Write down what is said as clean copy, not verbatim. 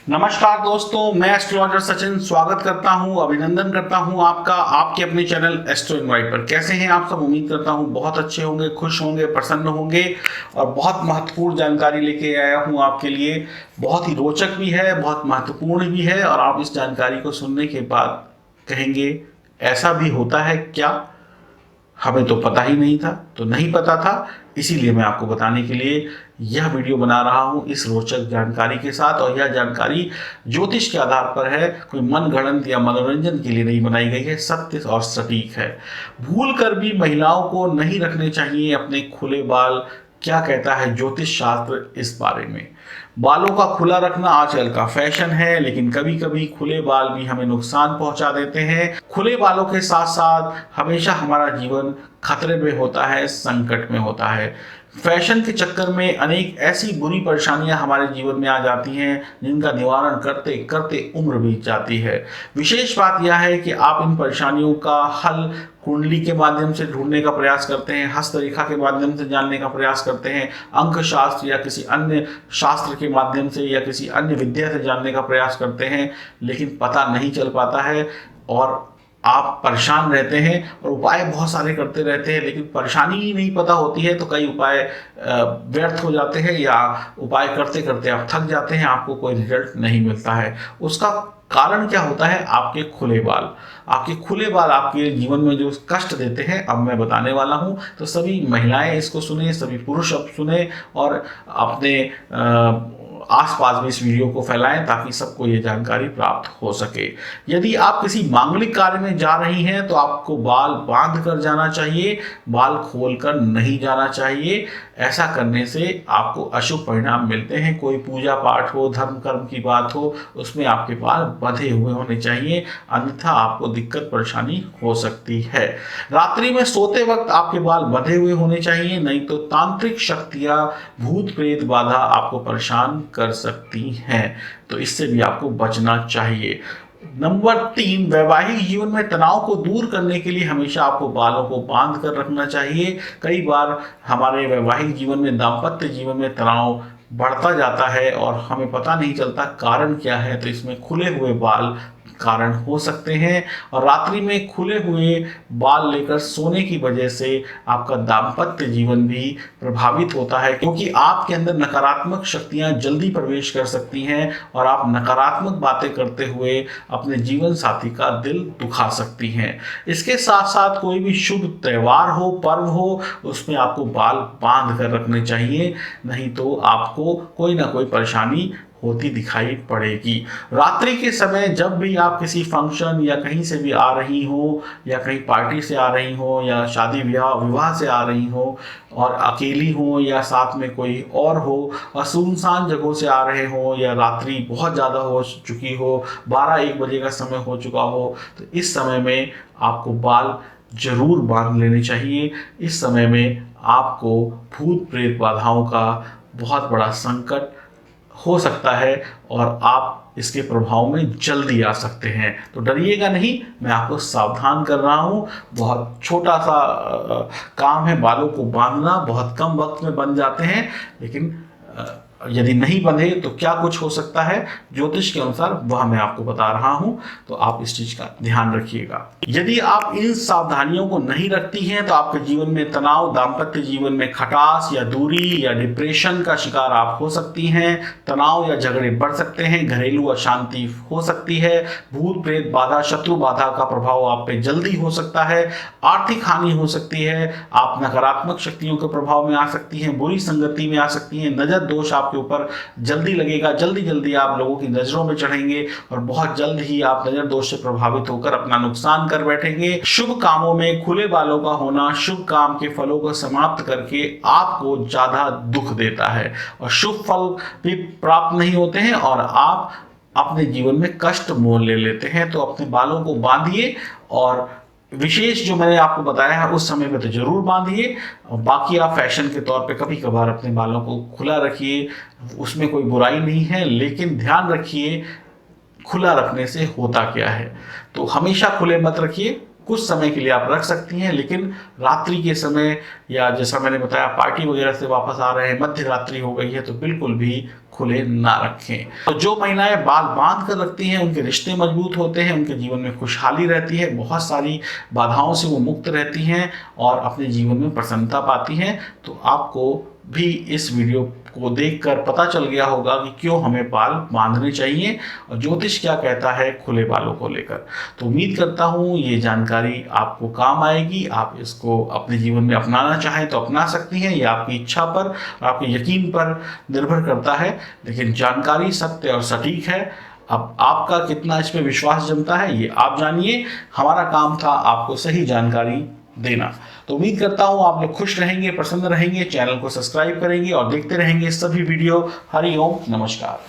नमस्कार दोस्तों, मैं एस्ट्रोलॉजर सचिन स्वागत करता हूं, अभिनंदन करता हूं आपका आपके अपने चैनल एस्ट्रो इनवाइट पर। कैसे हैं आप सब? उम्मीद करता हूं बहुत अच्छे होंगे, खुश होंगे, प्रसन्न होंगे और बहुत महत्वपूर्ण जानकारी लेके आया हूं आपके लिए। बहुत ही रोचक भी है, बहुत महत्वपूर्ण भी है और आप इस जानकारी को सुनने के बाद कहेंगे ऐसा भी होता है क्या? हमें तो पता ही नहीं था। तो नहीं पता था, इसीलिए मैं आपको बताने के लिए यह वीडियो बना रहा हूं इस रोचक जानकारी के साथ। और यह जानकारी ज्योतिष के आधार पर है, कोई मन गढ़ंत या मनोरंजन के लिए नहीं बनाई गई है, सत्य और सटीक है। भूल कर भी महिलाओं को नहीं रखने चाहिए अपने खुले बाल। क्या कहता है ज्योतिष शास्त्र इस बारे में? बालों का खुला रखना आजकल का फैशन है, लेकिन कभी कभी खुले बाल भी हमें नुकसान पहुंचा देते हैं। खुले बालों के साथ साथ हमेशा हमारा जीवन खतरे में होता है, संकट में होता है। फैशन के चक्कर में अनेक ऐसी बुरी परेशानियां हमारे जीवन में आ जाती हैं जिनका निवारण करते करते उम्र बीत जाती है। विशेष बात यह है कि आप इन परेशानियों का हल कुंडली के माध्यम से ढूंढने का प्रयास करते हैं, हस्तरेखा के माध्यम से जानने का प्रयास करते हैं, अंक शास्त्र या किसी अन्य शास्त्र के माध्यम से या किसी अन्य विद्या से जानने का प्रयास करते हैं, लेकिन पता नहीं चल पाता है और आप परेशान रहते हैं और उपाय बहुत सारे करते रहते हैं, लेकिन परेशानी ही नहीं पता होती है। तो कई उपाय व्यर्थ हो जाते हैं या उपाय करते करते आप थक जाते हैं, आपको कोई रिजल्ट नहीं मिलता है। उसका कारण क्या होता है? आपके खुले बाल। आपके खुले बाल आपके जीवन में जो कष्ट देते हैं, अब मैं बताने वाला हूं। तो सभी महिलाएं इसको सुने, सभी पुरुष अब सुने और अपने आसपास भी इस वीडियो को फैलाएं ताकि सबको ये जानकारी प्राप्त हो सके। यदि आप किसी मांगलिक कार्य में जा रही हैं तो आपको बाल बांध कर जाना चाहिए, बाल खोल कर नहीं जाना चाहिए। ऐसा करने से आपको अशुभ परिणाम मिलते हैं। कोई पूजा पाठ हो, धर्म कर्म की बात हो, उसमें आपके बाल बंधे हुए होने चाहिए, अन्यथा आपको दिक्कत परेशानी हो सकती है। रात्रि में सोते वक्त आपके बाल बंधे हुए होने चाहिए, नहीं तो तांत्रिक शक्तियां, भूत प्रेत बाधा आपको परेशान कर सकती हैं। तो इससे भी आपको बचना चाहिए। नंबर 3, वैवाहिक जीवन में तनाव को दूर करने के लिए हमेशा आपको बालों को बांध कर रखना चाहिए। कई बार हमारे वैवाहिक जीवन में, दाम्पत्य जीवन में तनाव बढ़ता जाता है और हमें पता नहीं चलता कारण क्या है। तो इसमें खुले हुए बाल कारण हो सकते हैं और रात्रि में खुले हुए बाल लेकर सोने की वजह से आपका दाम्पत्य जीवन भी प्रभावित होता है, क्योंकि आपके अंदर नकारात्मक शक्तियां जल्दी प्रवेश कर सकती हैं और आप नकारात्मक बातें करते हुए अपने जीवन साथी का दिल दुखा सकती हैं। इसके साथ साथ कोई भी शुभ त्यौहार हो, पर्व हो, उसमें आपको बाल बांध कर रखने चाहिए, नहीं तो आपको कोई ना कोई परेशानी होती दिखाई पड़ेगी। रात्रि के समय जब भी आप किसी फंक्शन या कहीं से भी आ रही हो, या कहीं पार्टी से आ रही हो, या शादी विवाह से आ रही हो और अकेली हो या साथ में कोई और हो और सुनसान जगहों से आ रहे हो, या रात्रि बहुत ज़्यादा हो चुकी हो, 12-1 बजे का समय हो चुका हो, तो इस समय में आपको बाल जरूर बांध लेने चाहिए। इस समय में आपको भूत प्रेत बाधाओं का बहुत बड़ा संकट हो सकता है और आप इसके प्रभाव में जल्दी आ सकते हैं। तो डरिएगा नहीं, मैं आपको सावधान कर रहा हूं। बहुत छोटा सा काम है बालों को बांधना, बहुत कम वक्त में बन जाते हैं, लेकिन यदि नहीं बंधे तो क्या कुछ हो सकता है ज्योतिष के अनुसार, वह मैं आपको बता रहा हूं। तो आप इस चीज का ध्यान रखिएगा। यदि आप इन सावधानियों को नहीं रखती हैं तो आपके जीवन में तनाव, दाम्पत्य जीवन में खटास या दूरी या डिप्रेशन का शिकार आप हो सकती हैं। तनाव या झगड़े बढ़ सकते हैं, घरेलू अशांति हो सकती है, भूत प्रेत बाधा, शत्रु बाधा का प्रभाव आप पे जल्दी हो सकता है, आर्थिक हानि हो सकती है, आप नकारात्मक शक्तियों के प्रभाव में आ सकती हैं, बुरी संगति में आ सकती हैं, नजर दोष आपके ऊपर जल्दी लगेगा, जल्दी जल्दी आप लोगों की नजरों में चढ़ेंगे और बहुत जल्द ही आप नजर दोष से प्रभावित होकर अपना नुकसान कर बैठेंगे। शुभ कामों में खुले बालों का होना शुभ काम के फलों को समाप्त करके आपको ज्यादा दुख देता है और शुभ फल भी प्राप्त नहीं होते हैं और आप अपने जीवन में कष्ट मोल ले लेते हैं। तो अपने बालों को बांधिए और विशेष जो मैंने आपको बताया है उस समय में तो जरूर बांधिए। बाकी आप फैशन के तौर पे कभी कभार अपने बालों को खुला रखिए, उसमें कोई बुराई नहीं है, लेकिन ध्यान रखिए खुला रखने से होता क्या है। तो हमेशा खुले मत रखिए, कुछ समय के लिए आप रख सकती हैं, लेकिन रात्रि के समय या जैसा मैंने बताया पार्टी वगैरह से वापस आ रहे हैं, मध्य रात्रि हो गई है, तो बिल्कुल भी खुले ना रखें। तो जो महिलाएं बाल बांध कर रखती हैं उनके रिश्ते मजबूत होते हैं, उनके जीवन में खुशहाली रहती है, बहुत सारी बाधाओं से वो मुक्त रहती हैं और अपने जीवन में प्रसन्नता पाती हैं। तो आपको भी इस वीडियो को देखकर पता चल गया होगा कि क्यों हमें बाल बांधने चाहिए और ज्योतिष क्या कहता है खुले बालों को लेकर। तो उम्मीद करता हूँ ये जानकारी आपको काम आएगी। आप इसको अपने जीवन में अपनाना चाहें तो अपना सकती हैं, ये आपकी इच्छा पर और आपके यकीन पर निर्भर करता है। लेकिन जानकारी सत्य और सटीक है। अब आपका कितना इस पर विश्वास जमता है ये आप जानिए। हमारा काम था आपको सही जानकारी देना। तो उम्मीद करता हूं आप लोग खुश रहेंगे, प्रसन्न रहेंगे, चैनल को सब्सक्राइब करेंगे और देखते रहेंगे सभी वीडियो। हरि ओम, नमस्कार।